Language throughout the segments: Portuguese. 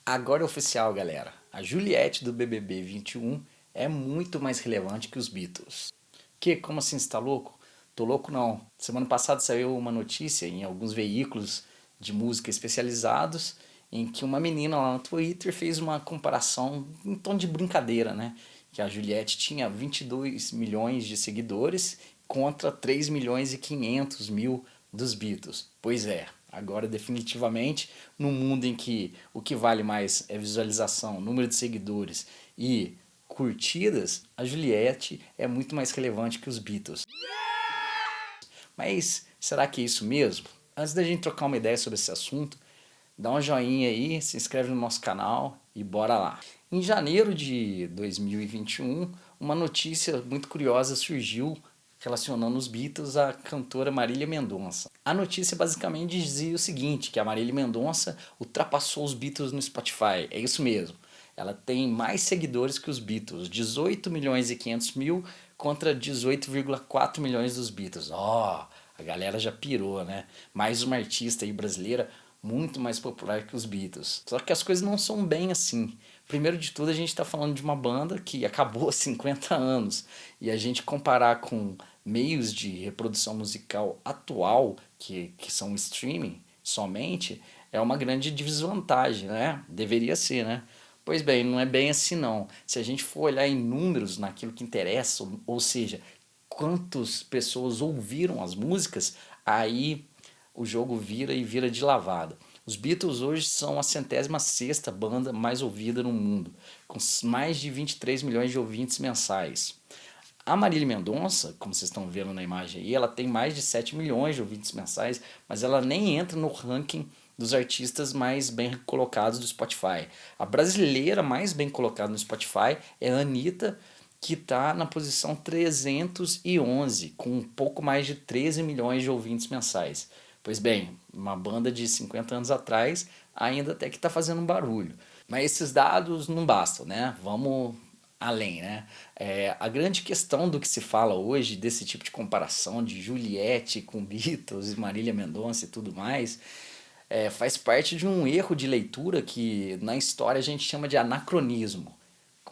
Agora é oficial, galera. A Juliette do BBB 21 é muito mais relevante que os Beatles. Que? Como assim, você tá louco? Tô louco não. Semana passada saiu uma notícia em alguns veículos de música especializados em que uma menina lá no Twitter fez uma comparação em tom de brincadeira, né? Que a Juliette tinha 22 milhões de seguidores contra 3 milhões e 500 mil dos Beatles. Pois é, agora definitivamente, num mundo em que o que vale mais é visualização, número de seguidores e curtidas, a Juliette é muito mais relevante que os Beatles. Mas será que é isso mesmo? Antes da gente trocar uma ideia sobre esse assunto, dá um joinha aí, se inscreve no nosso canal e bora lá. Em janeiro de 2021, uma notícia muito curiosa surgiu relacionando os Beatles à cantora Marília Mendonça. A notícia basicamente dizia o seguinte, que a Marília Mendonça ultrapassou os Beatles no Spotify. É isso mesmo. Ela tem mais seguidores que os Beatles, 18 milhões e 500 mil contra 18,4 milhões dos Beatles. Ó, a galera já pirou, né? Mais uma artista aí brasileira muito mais popular que os Beatles. Só que as coisas não são bem assim. Primeiro de tudo, a gente está falando de uma banda que acabou há 50 anos. E a gente comparar com meios de reprodução musical atual, que são o streaming somente, é uma grande desvantagem, né? Deveria ser, né? Pois bem, não é bem assim não. Se a gente for olhar em números naquilo que interessa, ou seja, quantas pessoas ouviram as músicas, aí o jogo vira e vira de lavada. Os Beatles hoje são a 106ª banda mais ouvida no mundo, com mais de 23 milhões de ouvintes mensais. A Marília Mendonça, como vocês estão vendo na imagem aí, ela tem mais de 7 milhões de ouvintes mensais, mas ela nem entra no ranking dos artistas mais bem colocados do Spotify. A brasileira mais bem colocada no Spotify é a Anitta, que está na posição 311, com um pouco mais de 13 milhões de ouvintes mensais. Pois bem, uma banda de 50 anos atrás ainda até que está fazendo um barulho. Mas esses dados não bastam, né? Vamos além, né? A grande questão do que se fala hoje, desse tipo de comparação de Juliette com Beatles e Marília Mendonça e tudo mais, faz parte de um erro de leitura que na história a gente chama de anacronismo.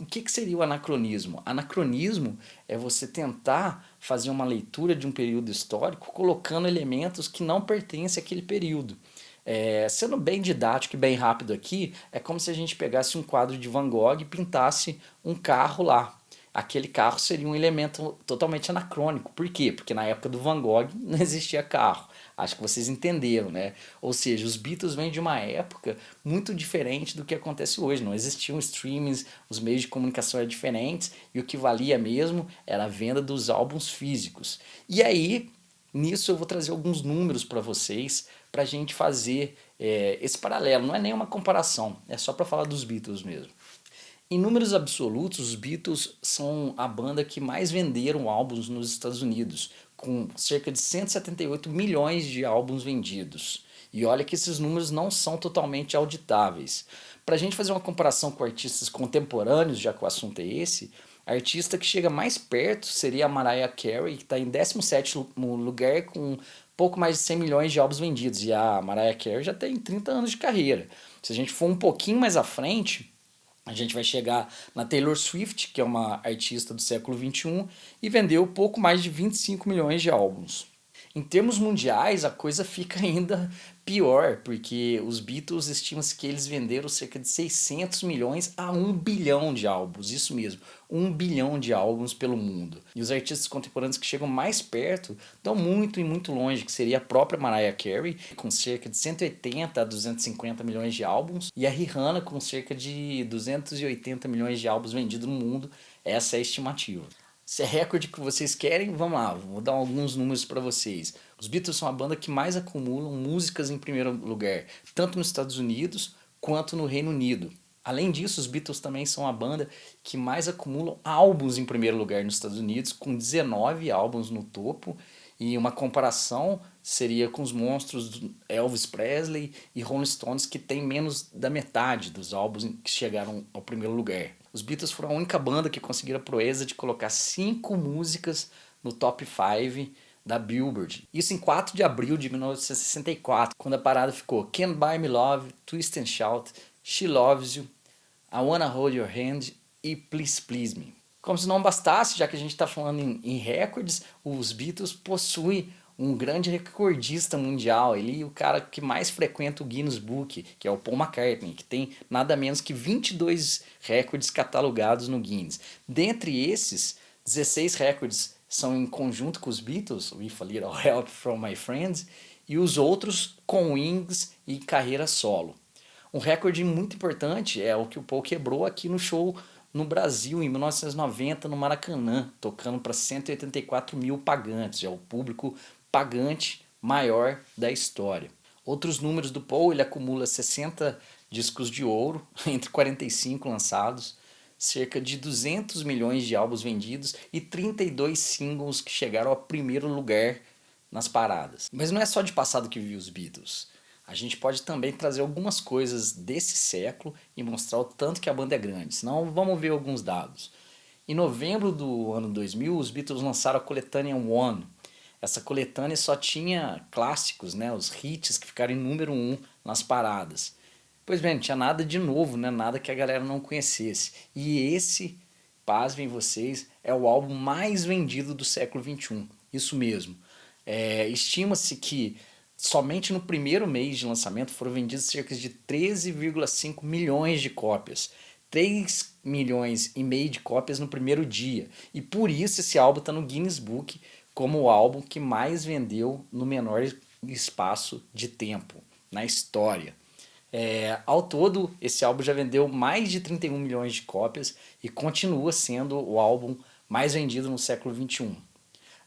O que seria o anacronismo? Anacronismo é você tentar fazer uma leitura de um período histórico colocando elementos que não pertencem àquele período. Sendo bem didático e bem rápido aqui, é como se a gente pegasse um quadro de Van Gogh e pintasse um carro lá. Aquele carro seria um elemento totalmente anacrônico. Por quê? Porque na época do Van Gogh não existia carro. Acho que vocês entenderam, né? Ou seja, os Beatles vêm de uma época muito diferente do que acontece hoje. Não existiam streamings, os meios de comunicação eram diferentes e o que valia mesmo era a venda dos álbuns físicos. E aí, nisso eu vou trazer alguns números para vocês, para a gente fazer esse paralelo. Não é nenhuma comparação, é só para falar dos Beatles mesmo. Em números absolutos, os Beatles são a banda que mais venderam álbuns nos Estados Unidos, com cerca de 178 milhões de álbuns vendidos. E olha que esses números não são totalmente auditáveis. Para a gente fazer uma comparação com artistas contemporâneos, já que o assunto é esse, a artista que chega mais perto seria a Mariah Carey, que está em 17º lugar com pouco mais de 100 milhões de álbuns vendidos. E a Mariah Carey já tem 30 anos de carreira. Se a gente for um pouquinho mais à frente, a gente vai chegar na Taylor Swift, que é uma artista do século XXI, e vendeu pouco mais de 25 milhões de álbuns. Em termos mundiais, a coisa fica ainda pior, porque os Beatles estima-se que eles venderam cerca de 600 milhões a 1 bilhão de álbuns, isso mesmo, 1 bilhão de álbuns pelo mundo. E os artistas contemporâneos que chegam mais perto estão muito e muito longe, que seria a própria Mariah Carey, com cerca de 180 a 250 milhões de álbuns, e a Rihanna com cerca de 280 milhões de álbuns vendidos no mundo, essa é a estimativa. Se é recorde que vocês querem, vamos lá, vou dar alguns números para vocês. Os Beatles são a banda que mais acumulam músicas em primeiro lugar, tanto nos Estados Unidos quanto no Reino Unido. Além disso, os Beatles também são a banda que mais acumulam álbuns em primeiro lugar nos Estados Unidos, com 19 álbuns no topo. E uma comparação seria com os monstros do Elvis Presley e Rolling Stones, que tem menos da metade dos álbuns que chegaram ao primeiro lugar. Os Beatles foram a única banda que conseguiram a proeza de colocar 5 músicas no top 5 da Billboard. Isso em 4 de abril de 1964, quando a parada ficou Can't Buy Me Love, Twist and Shout, She Loves You, I Wanna Hold Your Hand e Please Please Me. Como se não bastasse, já que a gente está falando em recordes, os Beatles possuem um grande recordista mundial, ele é o cara que mais frequenta o Guinness Book, que é o Paul McCartney, que tem nada menos que 22 recordes catalogados no Guinness. Dentre esses, 16 recordes são em conjunto com os Beatles, With a Little Help from My Friends, e os outros com Wings e carreira solo. Um recorde muito importante é o que o Paul quebrou aqui no show no Brasil, em 1990, no Maracanã, tocando para 184 mil pagantes, é o público pagante maior da história. Outros números do Paul, ele acumula 60 discos de ouro, entre 45 lançados, cerca de 200 milhões de álbuns vendidos e 32 singles que chegaram ao primeiro lugar nas paradas. Mas não é só de passado que vive os Beatles. A gente pode também trazer algumas coisas desse século e mostrar o tanto que a banda é grande. Senão vamos ver alguns dados. Em novembro do ano 2000, os Beatles lançaram a coletânea One. Essa coletânea só tinha clássicos, né, os hits que ficaram em número 1 nas paradas. Pois bem, não tinha nada de novo, né, nada que a galera não conhecesse. E esse, pasmem vocês, é o álbum mais vendido do século XXI. Isso mesmo. Estima-se que somente no primeiro mês de lançamento foram vendidas cerca de 13,5 milhões de cópias. 3 milhões e meio de cópias no primeiro dia. E por isso esse álbum está no Guinness Book como o álbum que mais vendeu no menor espaço de tempo na história. Ao todo, esse álbum já vendeu mais de 31 milhões de cópias e continua sendo o álbum mais vendido no século XXI.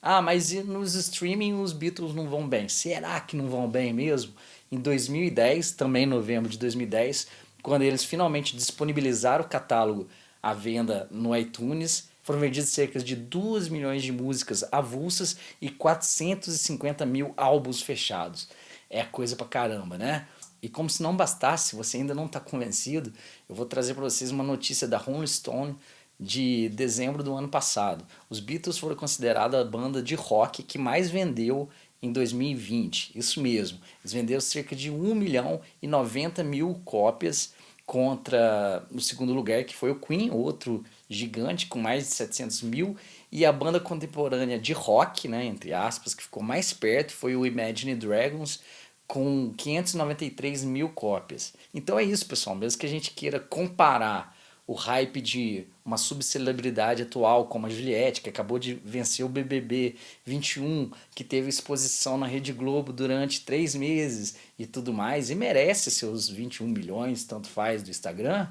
Ah, mas e nos streaming os Beatles não vão bem? Será que não vão bem mesmo? Em 2010, também em novembro de 2010, quando eles finalmente disponibilizaram o catálogo à venda no iTunes, foram vendidas cerca de 2 milhões de músicas avulsas e 450 mil álbuns fechados. É coisa pra caramba, né? E como se não bastasse, se você ainda não está convencido, eu vou trazer para vocês uma notícia da Rolling Stone de dezembro do ano passado. Os Beatles foram considerados a banda de rock que mais vendeu em 2020. Isso mesmo, eles venderam cerca de 1 milhão e 90 mil cópias contra o segundo lugar, que foi o Queen, outro gigante com mais de 700 mil, e a banda contemporânea de rock, né, entre aspas, que ficou mais perto, foi o Imagine Dragons, com 593 mil cópias. Então é isso, pessoal, mesmo que a gente queira comparar o hype de uma subcelebridade atual como a Juliette, que acabou de vencer o BBB 21, que teve exposição na Rede Globo durante 3 meses e tudo mais, e merece seus 21 milhões, tanto faz, do Instagram,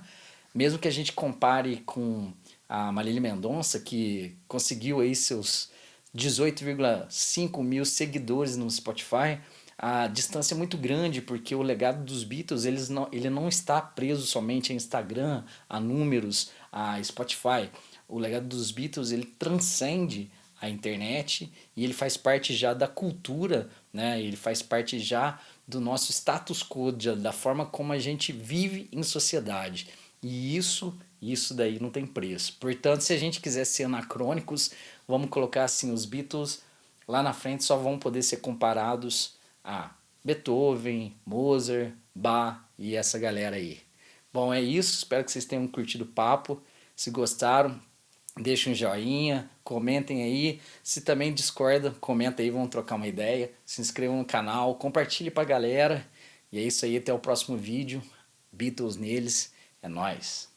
mesmo que a gente compare com a Marília Mendonça, que conseguiu aí seus 18,5 mil seguidores no Spotify, a distância é muito grande, porque o legado dos Beatles ele não está preso somente a Instagram, a números, a Spotify. O legado dos Beatles ele transcende a internet e ele faz parte já da cultura, né? Ele faz parte já do nosso status quo, da forma como a gente vive em sociedade. E isso daí não tem preço. Portanto, se a gente quiser ser anacrônicos, vamos colocar assim, os Beatles lá na frente só vão poder ser comparados a Beethoven, Mozart, Bach e essa galera aí. Bom, é isso, espero que vocês tenham curtido o papo. Se gostaram, deixem um joinha, comentem aí. Se também discorda, comenta aí, vamos trocar uma ideia. Se inscrevam no canal, compartilhe pra galera. E é isso aí, até o próximo vídeo. Beatles neles, é nóis.